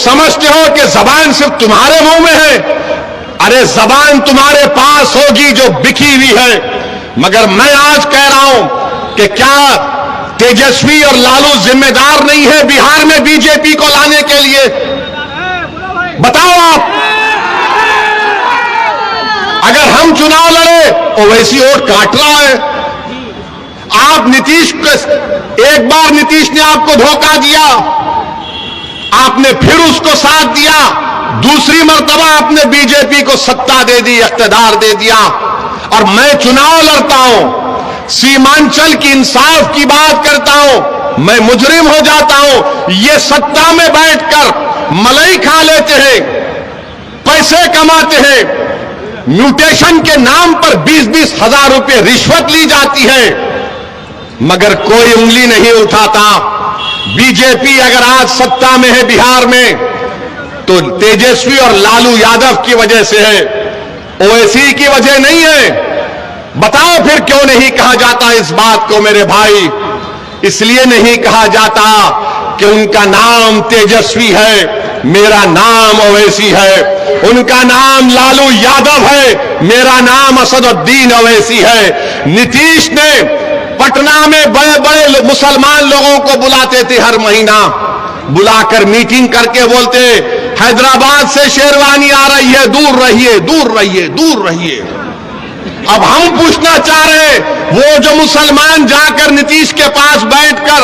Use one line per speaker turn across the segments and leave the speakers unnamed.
سمجھتے ہو کہ زبان صرف تمہارے منہ میں ہے. ارے زبان تمہارے پاس ہوگی جو بکھی ہوئی ہے. مگر میں آج کہہ رہا ہوں کہ کیا تیجسوی اور لالو ذمہ دار نہیں ہے بہار میں بی جے پی کو لانے کے لیے؟ بتاؤ آپ. اگر ہم چناؤ لڑے اویسی ووٹ کاٹ رہا ہے. آپ نتیش کو ایک بار نتیش نے آپ کو دھوکہ دیا, آپ نے پھر اس کو ساتھ دیا, دوسری مرتبہ آپ نے بی جے پی کو ستا دے دی, اقتدار دے دیا. اور میں چناؤ لڑتا ہوں, سیمانچل کی انصاف کی بات کرتا ہوں, میں مجرم ہو جاتا ہوں. یہ ستا میں بیٹھ کر ملائی کھا لیتے ہیں, پیسے کماتے ہیں, میوٹیشن کے نام پر 20-20 ہزار روپے رشوت لی جاتی ہے, مگر کوئی انگلی نہیں اٹھاتا. بی جے پی اگر آج ستا میں ہے بہار میں تو تیجسوی اور لالو یادو کی وجہ سے ہے, اویسی کی وجہ نہیں ہے. بتاؤ پھر کیوں نہیں کہا جاتا اس بات کو میرے بھائی؟ اس لیے نہیں کہا جاتا کہ ان کا نام تیجسوی ہے, میرا نام اویسی ہے. ان کا نام لالو یادو ہے, میرا نام اسد الدین اویسی ہے. نتیش نے پٹنہ میں بڑے بڑے مسلمان لوگوں کو بلاتے تھے, ہر مہینہ بلا کر میٹنگ کر کے بولتے حیدرآباد سے شیروانی آ رہی ہے, دور رہیے, دور رہیے, دور رہیے. اب ہم پوچھنا چاہ رہے ہیں, وہ جو مسلمان جا کر نتیش کے پاس بیٹھ کر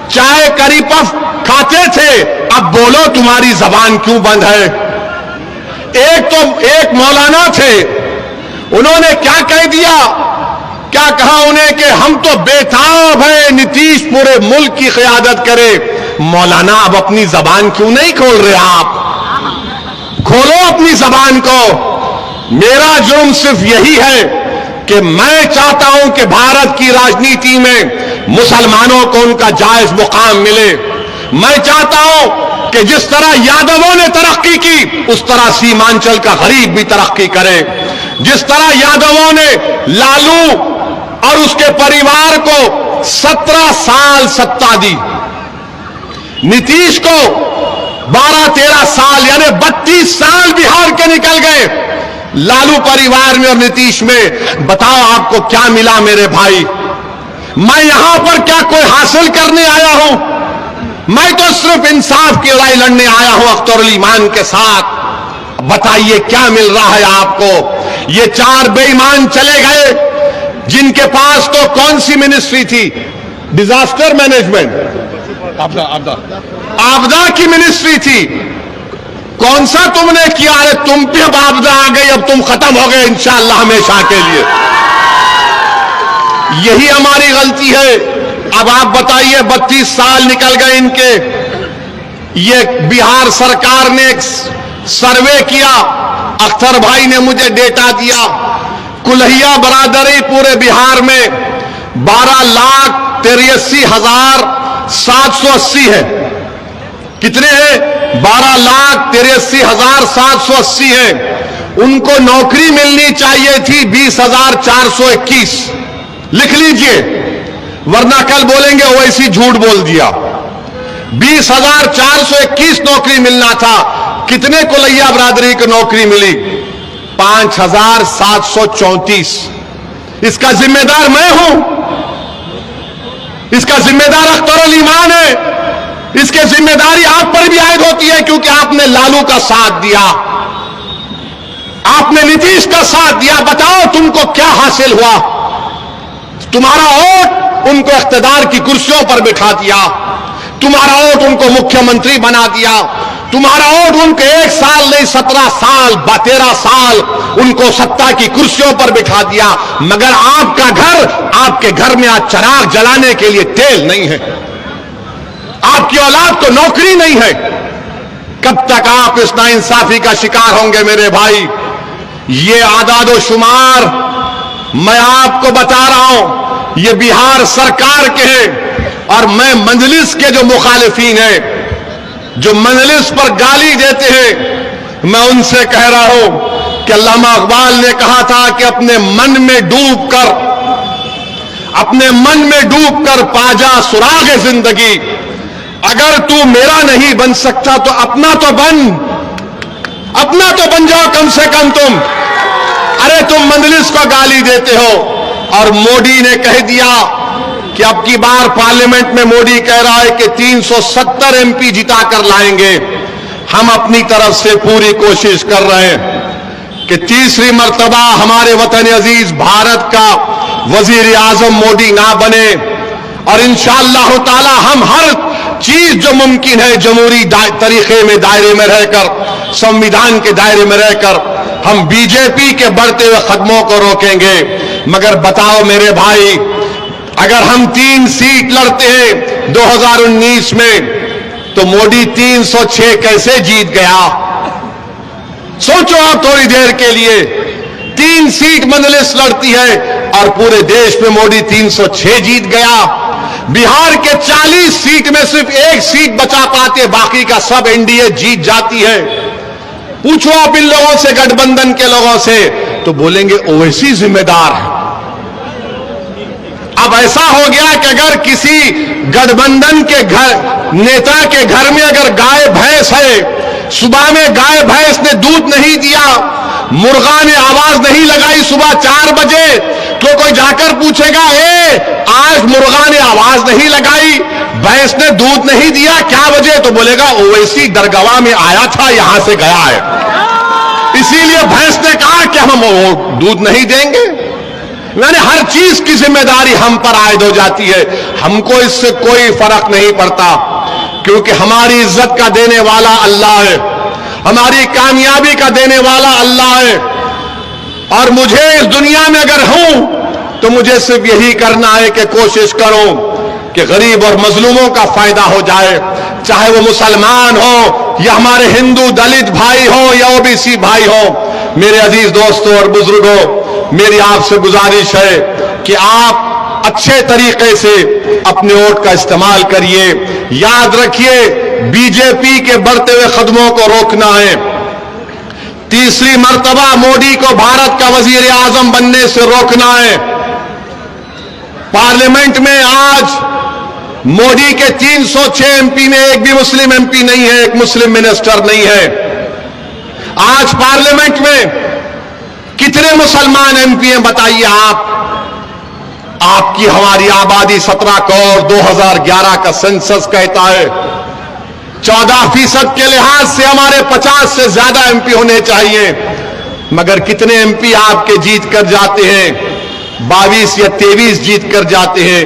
چائے کری پف کھاتے تھے, اب بولو تمہاری زبان کیوں بند ہے؟ ایک مولانا تھے, انہوں نے کیا کہہ دیا, کیا کہا انہیں کہ ہم تو بےتاب ہیں نتیش پورے ملک کی قیادت کرے. مولانا اب اپنی زبان کیوں نہیں کھول رہے آپ؟ کھولو اپنی زبان کو. میرا جرم صرف یہی ہے کہ میں چاہتا ہوں کہ بھارت کی راجنیتی میں مسلمانوں کو ان کا جائز مقام ملے. میں چاہتا ہوں کہ جس طرح یادووں نے ترقی کی اس طرح سیمانچل کا غریب بھی ترقی کرے. جس طرح یادووں نے لالو اور اس کے پریوار کو 17 سال ستا دی, نتیش کو 12-13 سال یعنی 32 سال بہار کے نکل گئے لالو پریوار میں اور نتیش میں. بتاؤ آپ کو کیا ملا میرے بھائی؟ میں یہاں پر کیا کوئی حاصل کرنے آیا ہوں؟ میں تو صرف انصاف کی لڑائی لڑنے آیا ہوں اختر الایمان کے ساتھ. بتائیے کیا مل رہا ہے آپ کو؟ یہ 4 بے ایمان چلے گئے جن کے پاس تو کون سی منسٹری تھی؟ ڈیزاسٹر مینجمنٹ, آپدا کی منسٹری تھی. کون سا تم نے کیا؟ ارے تم پہ اب آپدا آ گئی, اب تم ختم ہو گئے انشاءاللہ ہمیشہ کے لیے. یہی ہماری غلطی ہے. اب آپ بتائیے 32 سال نکل گئے ان کے. یہ بہار سرکار نے ایک سروے کیا, اختر بھائی نے مجھے ڈیٹا دیا, کلہیا برادری پورے بہار میں 12,83,780 ہے. کتنے ہیں؟ 12,83,780 ہے. ان کو نوکری ملنی چاہیے تھی 20,421. لکھ لیجئے ورنہ کل بولیں گے اویسی جھوٹ بول دیا. 20,421 نوکری ملنا تھا. کتنے کلہیا برادری کو نوکری ملی؟ 5,734. اس کا ذمہ دار میں ہوں, اس کا ذمہ دار اختر الایمان ہے. اس کے ذمہ داری آپ پر بھی عائد ہوتی ہے کیونکہ آپ نے لالو کا ساتھ دیا, آپ نے نتیش کا ساتھ دیا. بتاؤ تم کو کیا حاصل ہوا؟ تمہارا ووٹ ان کو اقتدار کی کرسیوں پر بٹھا دیا, تمہارا ووٹ ان کو مکھیہ منتری بنا دیا, تمہارا ووٹ ان کو 1 سال نہیں 17 سال 13 سال ان کو ستا کی کرسیوں پر بٹھا دیا. مگر آپ کا گھر, آپ کے گھر میں آج چراغ جلانے کے لیے تیل نہیں ہے, آپ کی اولاد کو نوکری نہیں ہے. کب تک آپ اس ناانصافی کا شکار ہوں گے میرے بھائی؟ یہ اعداد و شمار میں آپ کو بتا رہا ہوں, یہ بہار سرکار کے ہیں. اور میں مجلس کے جو مخالفین ہیں, جو مجلس پر گالی دیتے ہیں, میں ان سے کہہ رہا ہوں کہ علامہ اقبال نے کہا تھا کہ اپنے من میں ڈوب کر پاجا سراغ زندگی. اگر تو میرا نہیں بن سکتا تو اپنا تو بن جاؤ کم سے کم تم. ارے تم مجلس کو گالی دیتے ہو اور موڈی نے کہہ دیا کہ اب کی بار پارلیمنٹ میں موڈی کہہ رہا ہے کہ 370 ایم پی جتا کر لائیں گے. ہم اپنی طرف سے پوری کوشش کر رہے ہیں کہ تیسری مرتبہ ہمارے وطن عزیز بھارت کا وزیر اعظم موڈی نہ بنے, اور انشاءاللہ تعالی ہم ہر چیز جو ممکن ہے جمہوری طریقے میں دائرے میں رہ کر, سنویدھان کے دائرے میں رہ کر ہم بی جے پی کے بڑھتے ہوئے قدموں کو روکیں گے. مگر بتاؤ میرے بھائی, اگر ہم 3 سیٹ لڑتے ہیں 2019 میں تو موڈی 306 کیسے جیت گیا؟ سوچو آپ تھوڑی دیر کے لیے. 3 سیٹ مجلس لڑتی ہے اور پورے دیش میں موڈی 306 جیت گیا. بہار کے 40 سیٹ میں صرف 1 سیٹ بچا پاتے, باقی کا سب این ڈی اے جیت جاتی ہے. پوچھو آپ ان لوگوں سے, گٹھ بندھن کے لوگوں سے, تو بولیں گے اویسی ذمہ دار ہے. اب ایسا ہو گیا کہ اگر کسی گٹھ بندھن کے نیتا کے گھر میں اگر گائے بھینس ہے, صبح میں گائے بھینس نے دودھ نہیں دیا, مرغا نے آواز نہیں لگائی صبح 4 بجے, تو کوئی جا کر پوچھے گا آج مرغا نے آواز نہیں لگائی, بھینس نے دودھ نہیں دیا, کیا وجہ؟ تو بولے گا اویسی درگاہ میں آیا تھا, یہاں سے گیا ہے, اسی لیے بھینس نے کہا کہ ہم دودھ نہیں دیں گے. یعنی ہر چیز کی ذمہ داری ہم پر عائد ہو جاتی ہے. ہم کو اس سے کوئی فرق نہیں پڑتا, کیونکہ ہماری عزت کا دینے والا اللہ ہے, ہماری کامیابی کا دینے والا اللہ ہے. اور مجھے اس دنیا میں اگر ہوں تو مجھے صرف یہی کرنا ہے کہ کوشش کروں کہ غریب اور مظلوموں کا فائدہ ہو جائے, چاہے وہ مسلمان ہو یا ہمارے ہندو دلت بھائی ہو یا او بی سی بھائی ہو. میرے عزیز دوستوں اور بزرگوں, میری آپ سے گزارش ہے کہ آپ اچھے طریقے سے اپنے ووٹ کا استعمال کریے. یاد رکھیے, بی جے پی کے بڑھتے ہوئے قدموں کو روکنا ہے. تیسری مرتبہ موڈی کو بھارت کا وزیر اعظم بننے سے روکنا ہے. پارلیمنٹ میں آج موڈی کے 306 ایم پی میں ایک بھی مسلم ایم پی نہیں ہے, ایک مسلم منسٹر نہیں ہے. آج پارلیمنٹ میں کتنے مسلمان ایم پی ہیں بتائیے آپ؟ آپ کی ہماری آبادی 17 کروڑ, 2011 کا سینسس کہتا ہے 14% کے لحاظ سے ہمارے 50 سے زیادہ ایم پی ہونے چاہیے. مگر کتنے ایم پی آپ کے جیت کر جاتے ہیں؟ 22 یا 23 جیت کر جاتے ہیں.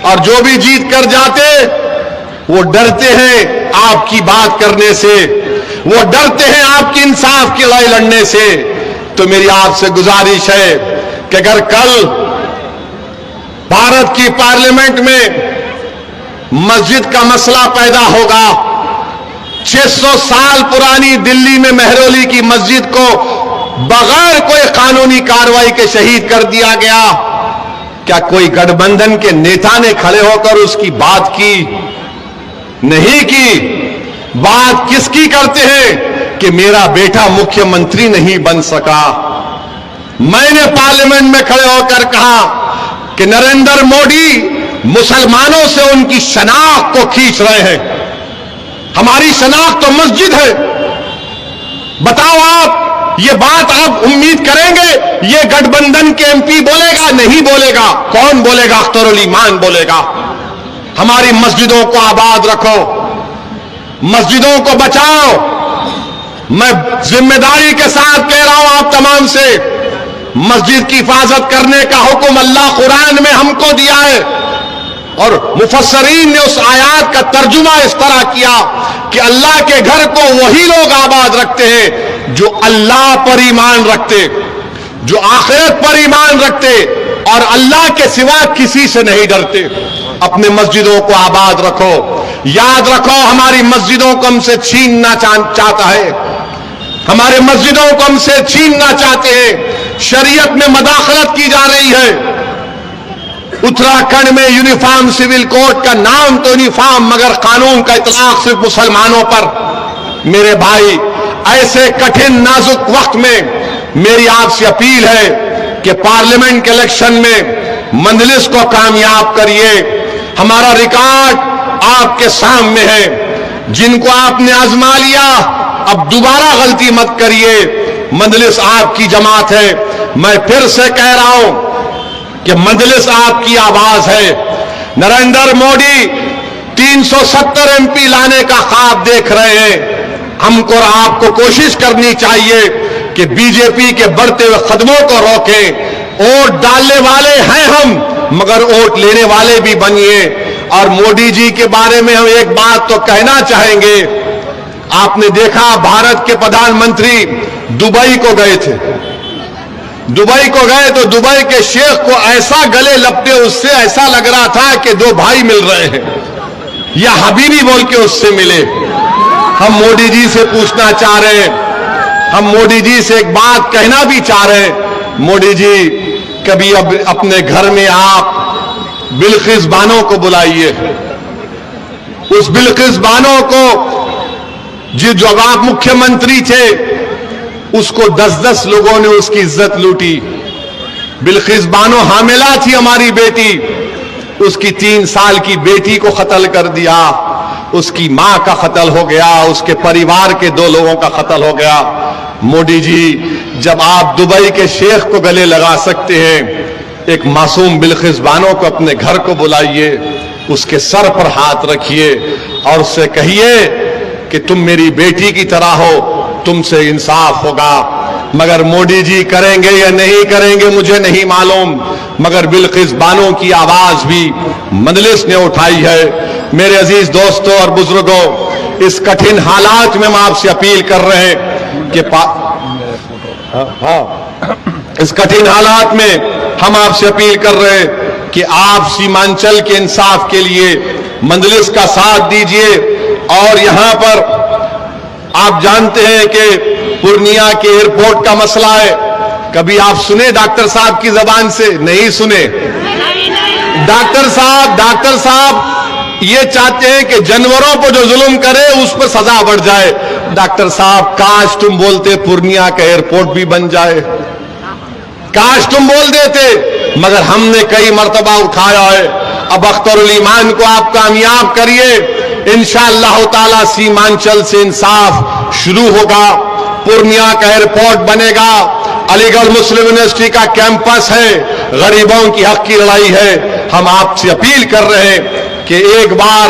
اور جو بھی جیت کر جاتے وہ ڈرتے ہیں آپ کی بات کرنے سے, وہ ڈرتے ہیں آپ کی انصاف کی لڑائی لڑنے سے. تو میری آپ سے گزارش ہے کہ اگر کل بھارت کی پارلیمنٹ میں مسجد کا مسئلہ پیدا ہوگا, 600 سال پرانی دلی میں مہرولی کی مسجد کو بغیر کوئی قانونی کارروائی کے شہید کر دیا گیا, کیا کوئی گٹھ بندھن کے نیتا نے کھڑے ہو کر اس کی بات کی؟ نہیں کی. بات کس کی کرتے ہیں کہ میرا بیٹا مکھیہ منتری نہیں بن سکا. میں نے پارلیمنٹ میں کھڑے ہو کر کہا کہ نریندر موڈی مسلمانوں سے ان کی شناخت کو کھینچ رہے ہیں. ہماری شناخت تو مسجد ہے. بتاؤ آپ یہ بات آپ امید کریں گے یہ گٹھ بندھن کے ایم پی بولے گا؟ نہیں بولے گا. کون بولے گا؟ اختر الایمان بولے گا. ہماری مسجدوں کو آباد رکھو, مسجدوں کو بچاؤ. میں ذمہ داری کے ساتھ کہہ رہا ہوں آپ تمام سے, مسجد کی حفاظت کرنے کا حکم اللہ قرآن میں ہم کو دیا ہے, اور مفسرین نے اس آیات کا ترجمہ اس طرح کیا کہ اللہ کے گھر کو وہی لوگ آباد رکھتے ہیں جو اللہ پر ایمان رکھتے, جو آخرت پر ایمان رکھتے اور اللہ کے سوا کسی سے نہیں ڈرتے. اپنے مسجدوں کو آباد رکھو. یاد رکھو ہماری مسجدوں کو ہم سے چھیننا چاہتا ہے, ہمارے مسجدوں کو ہم سے چھیننا چاہتے ہیں. شریعت میں مداخلت کی جا رہی ہے. اتراکھنڈ میں یونیفارم سول کوڈ کا نام تو یونیفارم, مگر قانون کا اطلاق صرف مسلمانوں پر. میرے بھائی, ایسے کٹھن نازک وقت میں میری آپ سے اپیل ہے کہ پارلیمنٹ کے الیکشن میں مجلس کو کامیاب کریے. ہمارا ریکارڈ آپ کے سامنے ہے، جن کو آپ نے آزما لیا، اب دوبارہ غلطی مت کریے۔ مجلس آپ کی جماعت ہے، میں پھر سے کہہ رہا ہوں کہ مجلس آپ کی آواز ہے۔ نریندر مودی 370 MP لانے کا خواب دیکھ رہے ہیں۔ ہم کو اور آپ کو کوشش کرنی چاہیے کہ بی جے پی کے بڑھتے ہوئے قدموں کو روکیں۔ ووٹ ڈالنے والے ہیں ہم، مگر ووٹ لینے والے بھی بنیے۔ اور مودی جی کے بارے میں ہم ایک بات تو کہنا چاہیں گے، آپ نے دیکھا بھارت کے پردھان منتری دبئی کو گئے تھے، دبئی کو گئے تو دبئی کے شیخ کو ایسا گلے لپٹے، اس سے ایسا لگ رہا تھا کہ دو بھائی مل رہے ہیں، یا حبیبی بول کے اس سے ملے۔ ہم مودی جی سے پوچھنا چاہ رہے ہیں، ہم مودی جی سے ایک بات کہنا بھی چاہ رہے ہیں، مودی جی کبھی اب اپنے گھر میں آپ بلقیس بانو کو بلائیے۔ اس بلقیس بانو کو جو آپ مکھیہ منتری تھے، اس کو 10 لوگوں نے اس کی عزت لوٹی۔ بلقیس بانو حاملہ تھی ہماری بیٹی، اس کی 3 سال کی بیٹی کو قتل کر دیا، اس کی ماں کا قتل ہو گیا، اس کے پریوار کے 2 لوگوں کا قتل ہو گیا۔ مودی جی، جب آپ دبئی کے شیخ کو گلے لگا سکتے ہیں، ایک معصوم بلقیس بانو کو اپنے گھر کو بلائیے، اس کے سر پر ہاتھ رکھیے اور اس سے کہیے کہ تم میری بیٹی کی طرح ہو، تم سے انصاف ہوگا۔ مگر مودی جی کریں گے یا نہیں کریں گے مجھے نہیں معلوم، مگر بلقیس بانو کی آواز بھی مجلس نے اٹھائی ہے۔ میرے عزیز دوستوں اور بزرگوں، اس کٹھن حالات میں ہم آپ سے اپیل کر رہے ہیں کہ اس کٹھن حالات میں ہم آپ سے اپیل کر رہے ہیں کہ آپ سیمانچل کے انصاف کے لیے مجلس کا ساتھ دیجیے۔ اور یہاں پر آپ جانتے ہیں کہ پورنیہ کے ایئرپورٹ کا مسئلہ ہے، کبھی آپ سنے ڈاکٹر صاحب کی زبان سے؟ نہیں سنے۔ ڈاکٹر صاحب یہ چاہتے ہیں کہ جانوروں پر جو ظلم کرے اس پر سزا بڑھ جائے۔ ڈاکٹر صاحب کاش تم بولتے پورنیہ کا ایئرپورٹ بھی بن جائے، کاش تم بول دیتے، مگر ہم نے کئی مرتبہ اٹھایا ہے۔ اب اختر الایمان کو آپ کامیاب کریے، انشاءاللہ تعالی سیمانچل سے انصاف شروع ہوگا، پورنیہ کا ایئرپورٹ بنے گا، علی گڑھ مسلم یونیورسٹی کا کیمپس ہے، غریبوں کی حق کی لڑائی ہے۔ ہم آپ سے اپیل کر رہے ہیں کہ ایک بار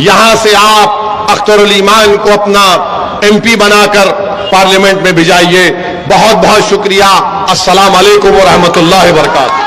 یہاں سے آپ اختر الایمان کو اپنا MP بنا کر پارلیمنٹ میں بھیجائیے۔ بہت بہت شکریہ۔ السلام علیکم ورحمۃ اللہ وبرکاتہ۔